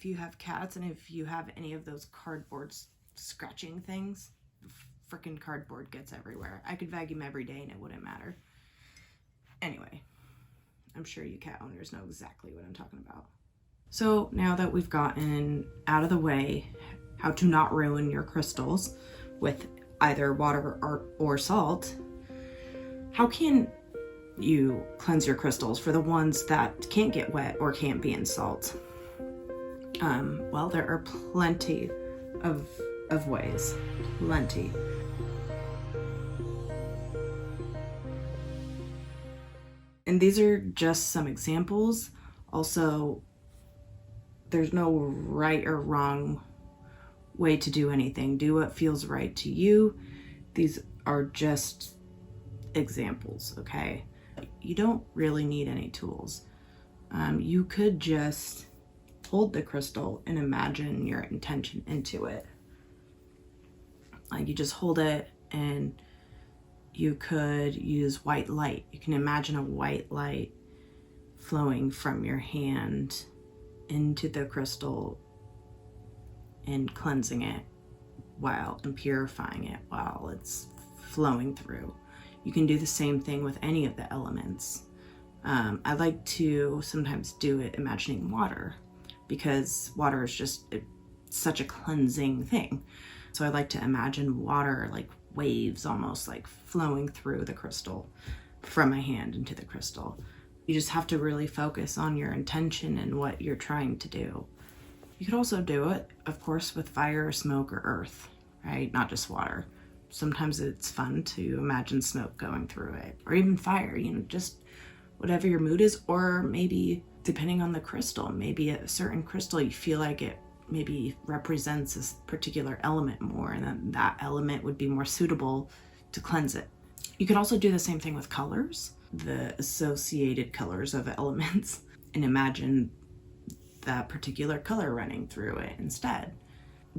If you have cats and if you have any of those cardboard scratching things, freaking cardboard gets everywhere. I could vacuum every day and it wouldn't matter. Anyway, I'm sure you cat owners know exactly what I'm talking about. So now that we've gotten out of the way how to not ruin your crystals with either water or salt, how can you cleanse your crystals for the ones that can't get wet or can't be in salt? Well, there are plenty of ways. Plenty. And these are just some examples. Also, there's no right or wrong way to do anything. Do what feels right to you. These are just examples, okay? You don't really need any tools. You could just hold the crystal and imagine your intention into it. Like you just hold it, and you could use white light. You can imagine a white light flowing from your hand into the crystal and cleansing it and purifying it while it's flowing through. You can do the same thing with any of the elements. I like to sometimes do it imagining water, because water is just such a cleansing thing. So I like to imagine water like waves, almost like flowing through the crystal from my hand into the crystal. You just have to really focus on your intention and what you're trying to do. You could also do it, of course, with fire, smoke, or earth, right? Not just water. Sometimes it's fun to imagine smoke going through it, or even fire, just whatever your mood is. Or maybe depending on the crystal, maybe a certain crystal you feel like it maybe represents this particular element more, and then that element would be more suitable to cleanse it. You could also do the same thing with colors, the associated colors of elements, and imagine that particular color running through it instead.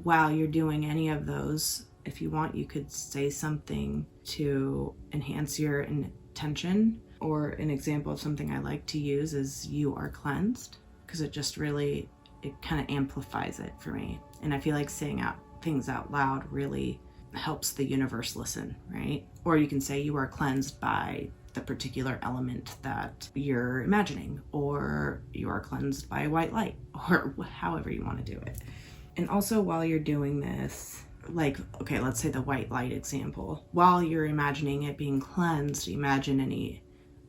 While you're doing any of those, if you want, you could say something to enhance your intention. Or an example of something I like to use is "you are cleansed," because it just really, it kind of amplifies it for me. And I feel like saying things out loud really helps the universe listen, right? Or you can say "you are cleansed by the particular element that you're imagining," or "you are cleansed by white light," or however you want to do it. And also, while you're doing this, like, okay, let's say the white light example. While you're imagining it being cleansed, imagine any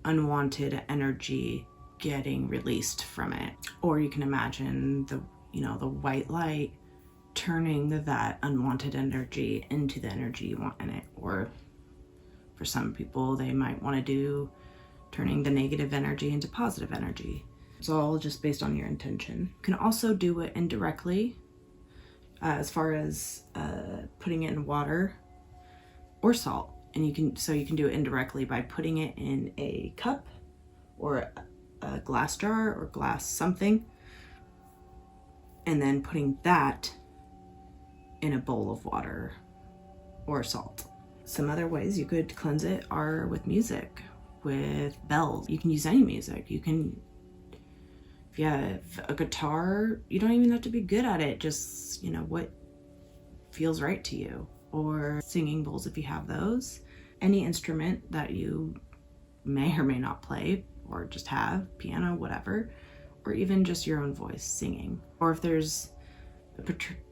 unwanted energy getting released from it. Or you can imagine the white light turning that unwanted energy into the energy you want in it. Or for some people, they might want to do turning the negative energy into positive energy. It's all just based on your intention. You can also do it indirectly, as far as putting it in water or salt. And you can do it indirectly by putting it in a cup or a glass jar or glass something, and then putting that in a bowl of water or salt. Some other ways you could cleanse it are with music, with bells. You can use any music. You can, if you have a guitar, you don't even have to be good at it. Just, what feels right to you. Or singing bowls if you have those. Any instrument that you may or may not play, or just have, piano, whatever. Or even just your own voice singing. Or if there's a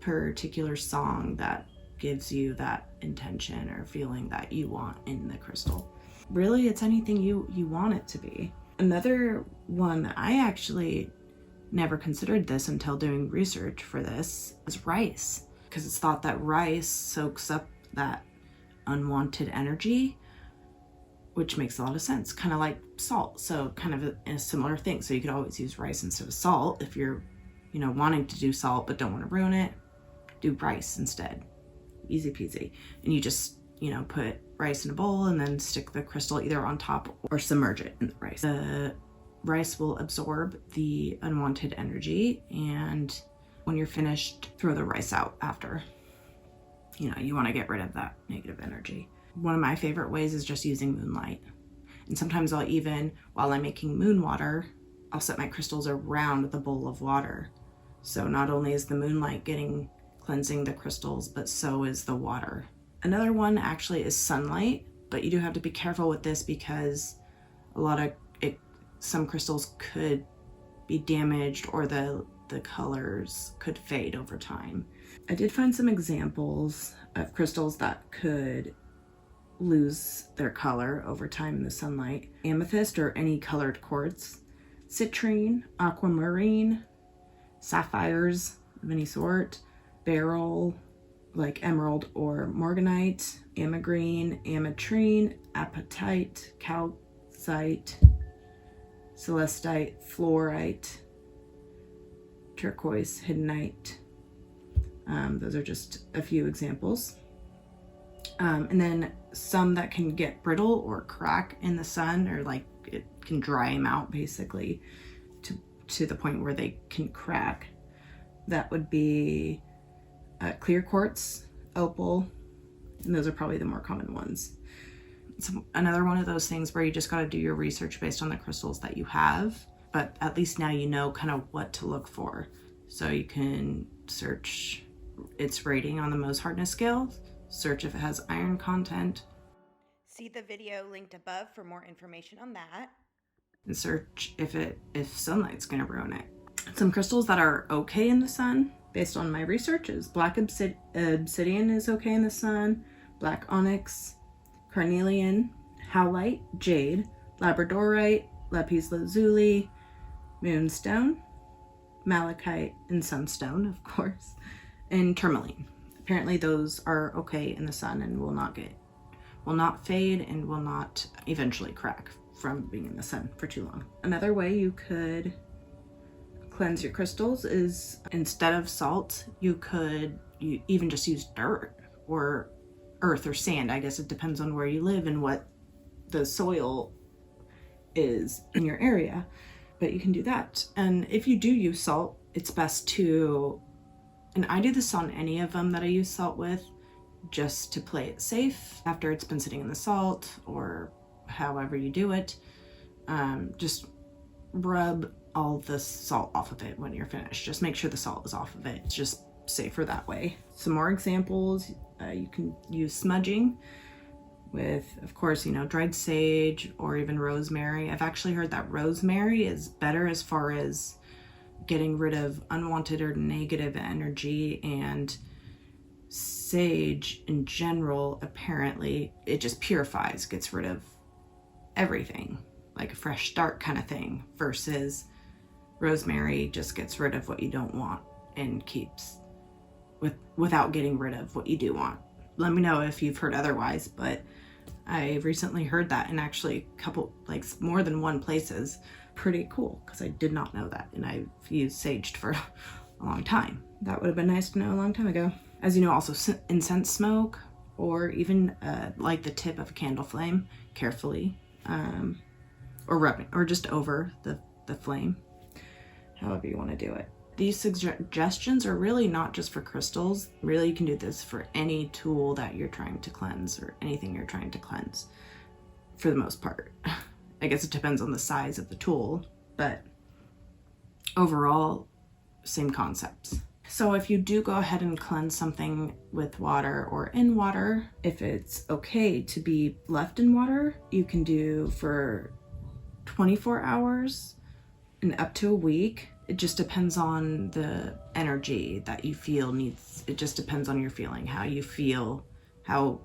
particular song that gives you that intention or feeling that you want in the crystal. Really, it's anything you want it to be. Another one that I actually never considered this until doing research for this is rice, because it's thought that rice soaks up that unwanted energy, which makes a lot of sense, kind of like salt. So kind of a similar thing. So you could always use rice instead of salt. If you're, wanting to do salt but don't want to ruin it, do rice instead. Easy peasy. And you just, put rice in a bowl and then stick the crystal either on top or submerge it in the rice. The rice will absorb the unwanted energy, and when you're finished, throw the rice out after. You want to get rid of that negative energy. One of my favorite ways is just using moonlight. And sometimes I'll even, while I'm making moon water, I'll set my crystals around the bowl of water So not only is the moonlight cleansing the crystals, but so is the water. Another one actually is sunlight, but you do have to be careful with this because some crystals could be damaged, or the colors could fade over time. I did find some examples of crystals that could lose their color over time in the sunlight. Amethyst or any colored quartz, citrine, aquamarine, sapphires of any sort, beryl, like emerald or morganite, amagreen, ametrine, apatite, calcite, celestite, fluorite, turquoise, hiddenite. Those are just a few examples. And then some that can get brittle or crack in the sun, or like it can dry them out basically to the point where they can crack. That would be clear quartz, opal, and those are probably the more common ones. It's another one of those things where you just got to do your research based on the crystals that you have, but at least now you know kind of what to look for. So you can search its rating on the Mohs hardness scale, search if it has iron content. See the video linked above for more information on that. And search if sunlight's going to ruin it. Some crystals that are okay in the sun, based on my research, is black obsidian is okay in the sun, black onyx, carnelian, howlite, jade, labradorite, lapis lazuli, moonstone, malachite, and sunstone, of course, and tourmaline. Apparently those are okay in the sun and will not fade and will not eventually crack from being in the sun for too long. Another way you could cleanse your crystals is, instead of salt, you even just use dirt or earth or sand. I guess it depends on where you live and what the soil is in your area, but you can do that. And if you do use salt, it's best to, and I do this on any of them that I use salt with, just to play it safe after it's been sitting in the salt, or however you do it. Just rub all the salt off of it when you're finished. Just make sure the salt is off of it. It's just safer that way. Some more examples, you can use smudging with, of course, dried sage or even rosemary. I've actually heard that rosemary is better as far as getting rid of unwanted or negative energy, and sage in general, apparently, it just purifies, gets rid of everything, like a fresh start kind of thing, versus rosemary just gets rid of what you don't want and keeps without getting rid of what you do want. Let me know if you've heard otherwise, but I recently heard that in actually a couple, like more than one places. Pretty cool, because I did not know that, and I've used sage for a long time. That would have been nice to know a long time ago. As you know, also incense smoke, or even like the tip of a candle flame carefully, or rubbing, or just over the flame, however you want to do it. These suggestions are really not just for crystals. Really, you can do this for any tool that you're trying to cleanse, or anything you're trying to cleanse, for the most part. I guess it depends on the size of the tool, but overall, same concepts. So if you do go ahead and cleanse something with water or in water, if it's okay to be left in water, you can do for 24 hours and up to a week. It just depends on the energy that you feel needs. It just depends on your feeling, how you feel, how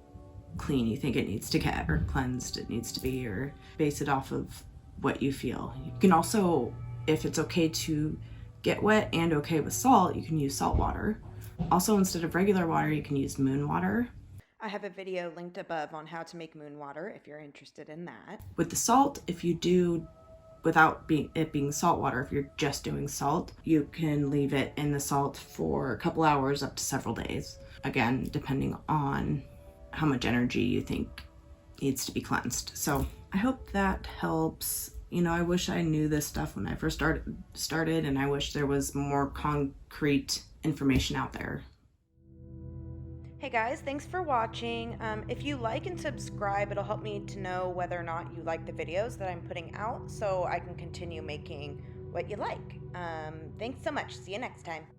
clean you think it needs to get, or cleansed it needs to be, or base it off of what you feel. You can also, if it's okay to get wet and okay with salt, you can use salt water. Also, instead of regular water, you can use moon water. I have a video linked above on how to make moon water if you're interested in that. With the salt, if you do without it being salt water, if you're just doing salt, you can leave it in the salt for a couple hours up to several days. Again, depending on how much energy you think needs to be cleansed. So I hope that helps. I wish I knew this stuff when I first started, and I wish there was more concrete information out there. Hey guys, thanks for watching. If you like and subscribe, it'll help me to know whether or not you like the videos that I'm putting out, so I can continue making what you like. Thanks so much. See you next time.